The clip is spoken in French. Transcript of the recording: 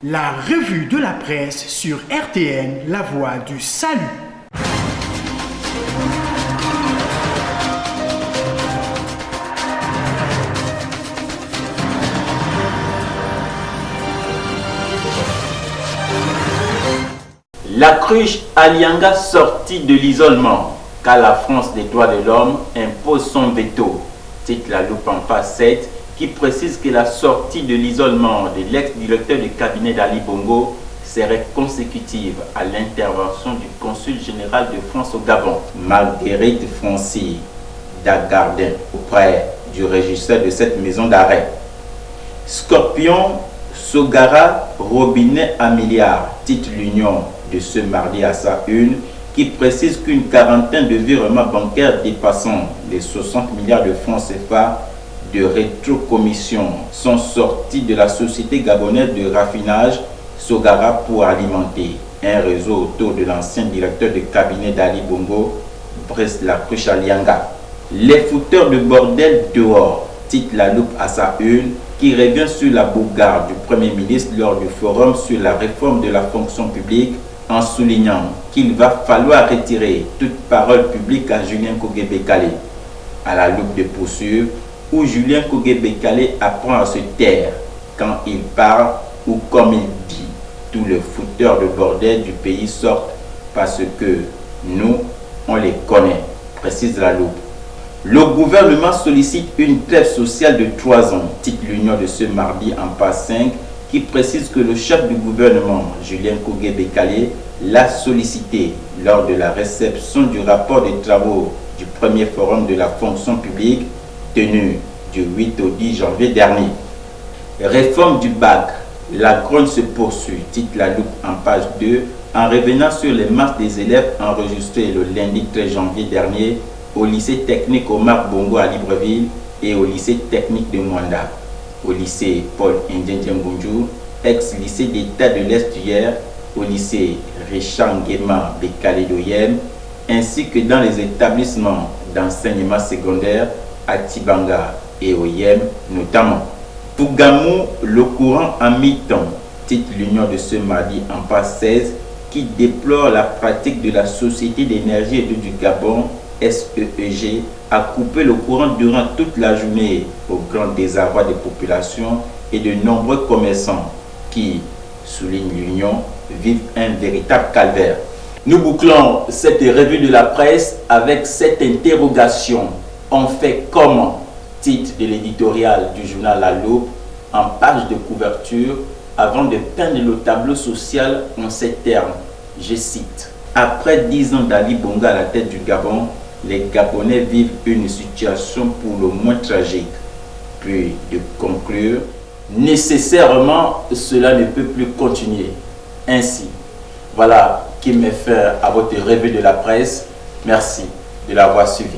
La revue de la presse sur RTN, la voix du salut. La cruche Alianga sortie de l'isolement, car la France des droits de l'homme impose son veto. Titre la loupe en page 7, qui précise que la sortie de l'isolement de l'ex-directeur du cabinet d'Ali Bongo serait consécutive à l'intervention du consul général de France au Gabon, Marguerite Francy Dagardin, auprès du régisseur de cette maison d'arrêt. Scorpion, Sogara, robinet à milliards, titre l'Union de ce mardi à sa une, qui précise qu'une quarantaine de virements bancaires dépassant les 60 milliards de francs CFA de rétrocommission sont sortis de la société gabonaise de raffinage Sogara pour alimenter un réseau autour de l'ancien directeur de cabinet d'Ali Bongo, Brice Lacruche Alianga. Les fouteurs de bordel dehors, titre la loupe à sa une, qui revient sur la bourgade du Premier ministre lors du forum sur la réforme de la fonction publique, en soulignant qu'il va falloir retirer toute parole publique à Julien Kogué-Bekale. À la loupe de poursuivre, où Julien Kogué-Bekale apprend à se taire quand il parle ou comme il dit. Tous les fouteurs de bordel du pays sortent parce que nous, on les connaît, précise la loupe. Le gouvernement sollicite une trêve sociale de 3 ans, titre l'Union de ce mardi en page 5, qui précise que le chef du gouvernement, Julien Kogué-Bekale, l'a sollicité lors de la réception du rapport des travaux du premier forum de la fonction publique tenu du 8 au 10 janvier dernier. Réforme du bac, la grogne se poursuit, titre la loupe en page 2, en revenant sur les marches des élèves enregistrées le lundi 13 janvier dernier au lycée technique Omar Bongo à Libreville et au lycée technique de Mwanda, au lycée Paul Ndjenjengunju, ex-lycée d'État de l'Est hier, au lycée Richard Nguema Bekale d'Oyem, ainsi que dans les établissements d'enseignement secondaire à Tibanga et Oyem notamment. Pour Gamou, le courant en mi-temps, titre l'Union de ce mardi en page 16, qui déplore la pratique de la Société d'énergie et d'eau du Gabon, SEEG, à couper le courant durant toute la journée au grand désarroi des populations et de nombreux commerçants qui, souligne l'Union, vivent un véritable calvaire. Nous bouclons cette revue de la presse avec cette interrogation. On fait comment? Titre de l'éditorial du journal La Loupe en page de couverture avant de peindre le tableau social en ces termes. Je cite: après 10 ans d'Ali Bongo à la tête du Gabon, les Gabonais vivent une situation pour le moins tragique. Puis de conclure: nécessairement, cela ne peut plus continuer. Ainsi, voilà qui met fin à votre revue de la presse. Merci de l'avoir suivi.